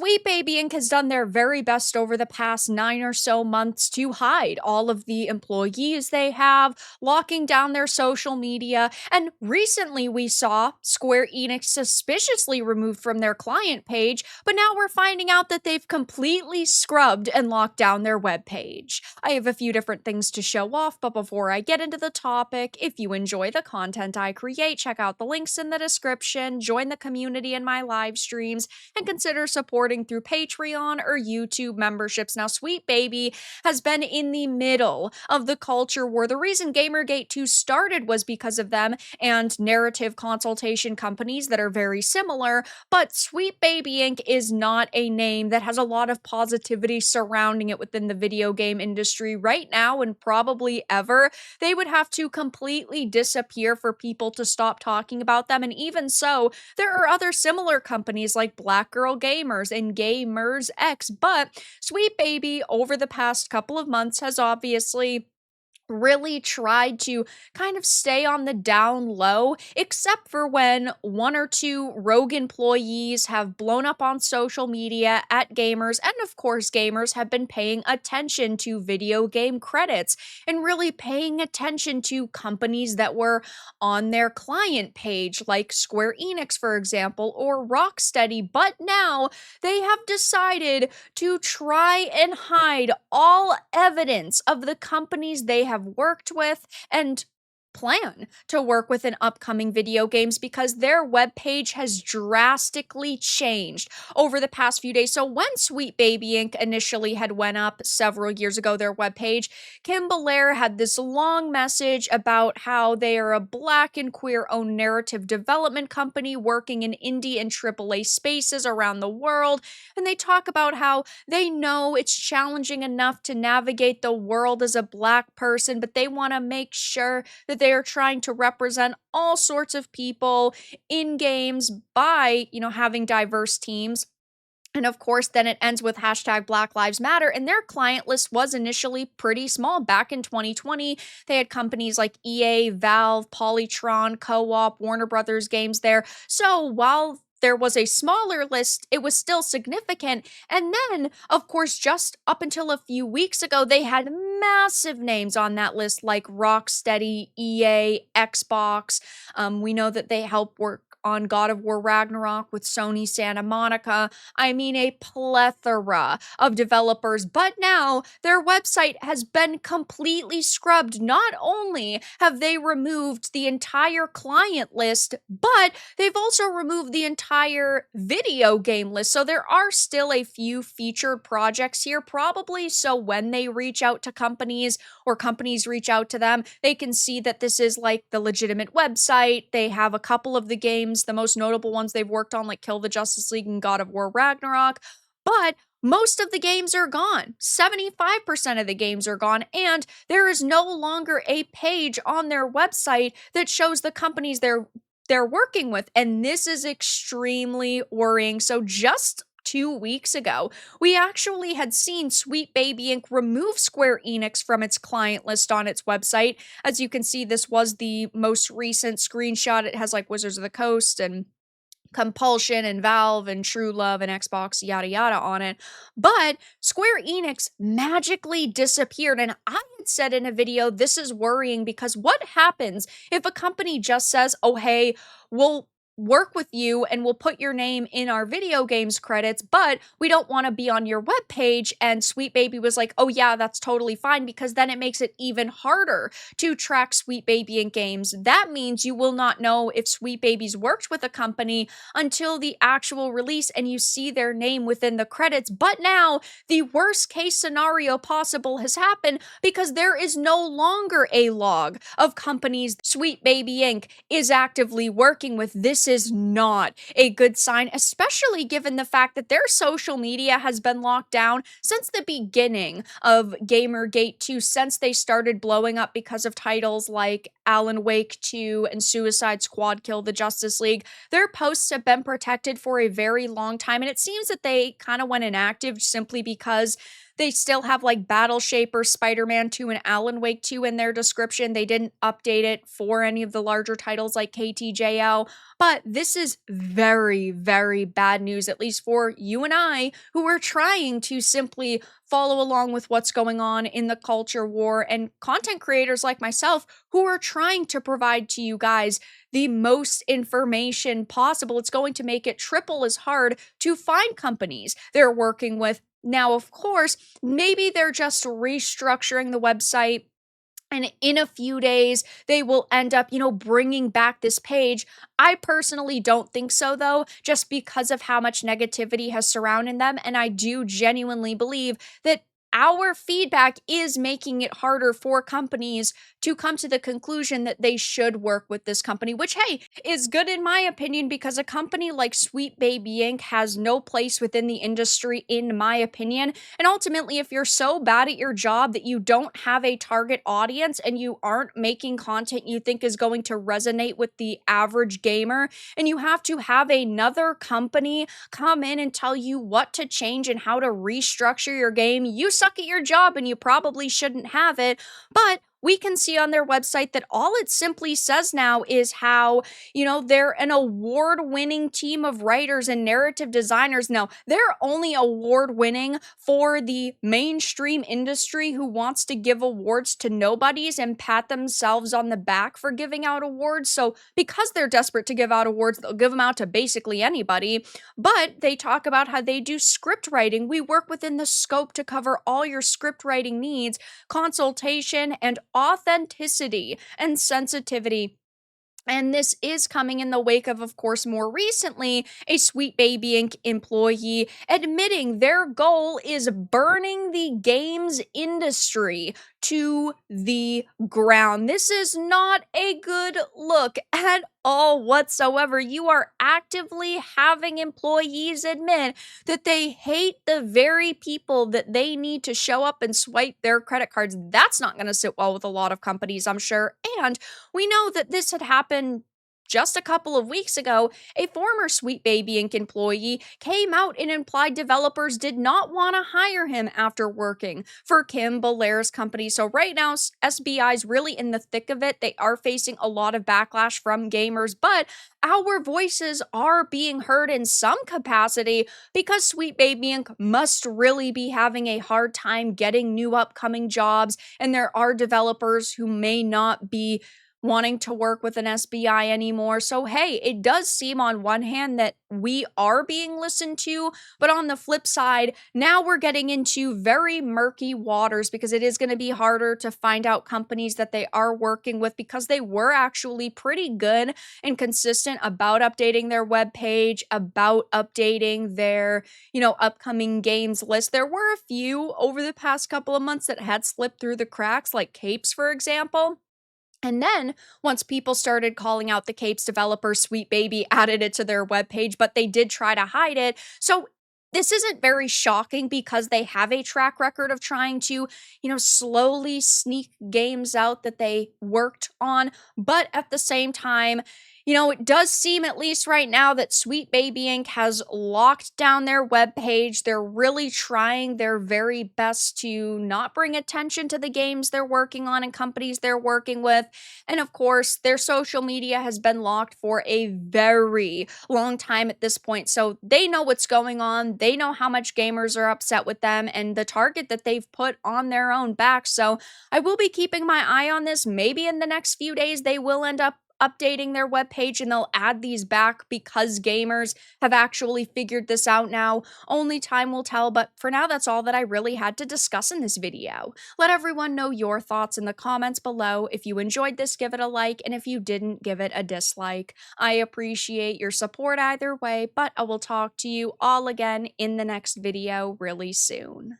Sweet Baby Inc. has done their very best over the past 9 or so months to hide all of the employees they have, locking down their social media. And recently we saw Square Enix suspiciously removed from their client page, but now we're finding out that they've completely scrubbed and locked down their webpage. I have a few different things to show off, but before I get into the topic, if you enjoy the content I create, check out the links in the description, join the community in my live streams, and consider supporting through Patreon or YouTube memberships. Now, Sweet Baby has been in the middle of the culture war. The reason Gamergate 2 started was because of them and narrative consultation companies that are very similar, but Sweet Baby Inc. is not a name that has a lot of positivity surrounding it within the video game industry right now and probably ever. They would have to completely disappear for people to stop talking about them, and even so, there are other similar companies like Black Girl Gamers and Gamers X, but Sweet Baby over the past couple of months has obviously really tried to kind of stay on the down low, except for when one or two rogue employees have blown up on social media at gamers, and of course gamers have been paying attention to video game credits and really paying attention to companies that were on their client page, like Square Enix, for example, or Rocksteady. But now they have decided to try and hide all evidence of the companies they have worked with and plan to work with in upcoming video games because their webpage has drastically changed over the past few days. So when Sweet Baby Inc. initially had went up several years ago, their webpage, Kim Belair had this long message about how they are a Black and queer-owned narrative development company working in indie and AAA spaces around the world, and they talk about how they know it's challenging enough to navigate the world as a Black person, but they want to make sure that they are trying to represent all sorts of people in games by, having diverse teams. And of course, then it ends with hashtag Black Lives Matter. And their client list was initially pretty small. Back in 2020, they had companies like EA, Valve, Polytron, Co-op, Warner Brothers Games there. So while there was a smaller list, it was still significant. And then, of course, just up until a few weeks ago, they had massive names on that list like Rocksteady, EA, Xbox. We know that they help work on God of War Ragnarok with Sony Santa Monica. I mean, a plethora of developers, but now their website has been completely scrubbed. Not only have they removed the entire client list, but they've also removed the entire video game list. So there are still a few featured projects here, probably so when they reach out to companies or companies reach out to them, they can see that this is like the legitimate website. They have a couple of the games, the most notable ones they've worked on, like Kill the Justice League and God of War Ragnarok, but most of the games are gone. 75% of the games are gone, and there is no longer a page on their website that shows the companies they're working with, and this is extremely worrying. So just 2 weeks ago, we actually had seen Sweet Baby Inc. remove Square Enix from its client list on its website. As you can see, this was the most recent screenshot. It has like Wizards of the Coast and Compulsion and Valve and True Love and Xbox, yada yada on it. But Square Enix magically disappeared. And I had said in a video, this is worrying because what happens if a company just says, oh, hey, we'll work with you and we'll put your name in our video games credits, but we don't want to be on your webpage? And Sweet Baby was like, oh yeah, that's totally fine, because then it makes it even harder to track Sweet Baby in games. That means you will not know if Sweet Baby's worked with a company until the actual release and you see their name within the credits. But now the worst case scenario possible has happened because there is no longer a log of companies Sweet Baby Inc. is actively working with. This is not a good sign, especially given the fact that their social media has been locked down since the beginning of Gamergate 2, since they started blowing up because of titles like Alan Wake 2 and Suicide Squad Kill the Justice League. Their posts have been protected for a very long time, and it seems that they kind of went inactive simply because They still have like Battle Shaper, Spider-Man 2, and Alan Wake 2 in their description. They didn't update it for any of the larger titles like KTJL. But this is very, very bad news, at least for you and I, who are trying to simply follow along with what's going on in the culture war, and content creators like myself who are trying to provide to you guys the most information possible. It's going to make it triple as hard to find companies they're working with. Now, of course, maybe they're just restructuring the website, and in a few days, they will end up, bringing back this page. I personally don't think so, though, just because of how much negativity has surrounded them. And I do genuinely believe that our feedback is making it harder for companies to come to the conclusion that they should work with this company, which, hey, is good in my opinion, because a company like Sweet Baby Inc. has no place within the industry, in my opinion. And ultimately, if you're so bad at your job that you don't have a target audience and you aren't making content you think is going to resonate with the average gamer, and you have to have another company come in and tell you what to change and how to restructure your game, you suck at your job and you probably shouldn't have it. But we can see on their website that all it simply says now is how, they're an award-winning team of writers and narrative designers. Now, they're only award-winning for the mainstream industry who wants to give awards to nobodies and pat themselves on the back for giving out awards. So because they're desperate to give out awards, they'll give them out to basically anybody. But they talk about how they do script writing. We work within the scope to cover all your script writing needs, consultation, and authenticity and sensitivity. And this is coming in the wake of course, more recently, a Sweet Baby Inc. employee admitting their goal is burning the games industry to the ground. This is not a good look at all whatsoever. You are actively having employees admit that they hate the very people that they need to show up and swipe their credit cards. That's not going to sit well with a lot of companies, I'm sure. And we know that this had happened just a couple of weeks ago. A former Sweet Baby Inc. employee came out and implied developers did not want to hire him after working for Kim Belair's company. So right now, SBI's really in the thick of it. They are facing a lot of backlash from gamers, but our voices are being heard in some capacity, because Sweet Baby Inc. must really be having a hard time getting new upcoming jobs, and there are developers who may not be wanting to work with an SBI anymore. So, hey, it does seem on one hand that we are being listened to, but on the flip side, now we're getting into very murky waters, because it is going to be harder to find out companies that they are working with, because they were actually pretty good and consistent about updating their webpage, about updating their, upcoming games list. There were a few over the past couple of months that had slipped through the cracks, like Capes, for example. And then, once people started calling out the Capes developer, Sweet Baby added it to their webpage, but they did try to hide it. So this isn't very shocking, because they have a track record of trying to, slowly sneak games out that they worked on. But at the same time, it does seem, at least right now, that Sweet Baby Inc. has locked down their webpage. They're really trying their very best to not bring attention to the games they're working on and companies they're working with. And of course, their social media has been locked for a very long time at this point. So they know what's going on. They know how much gamers are upset with them and the target that they've put on their own back. So I will be keeping my eye on this. Maybe in the next few days, they will end up updating their webpage and they'll add these back, because gamers have actually figured this out now. Only time will tell, but for now, that's all that I really had to discuss in this video. Let everyone know your thoughts in the comments below. If you enjoyed this, give it a like, and if you didn't, give it a dislike. I appreciate your support either way, but I will talk to you all again in the next video really soon.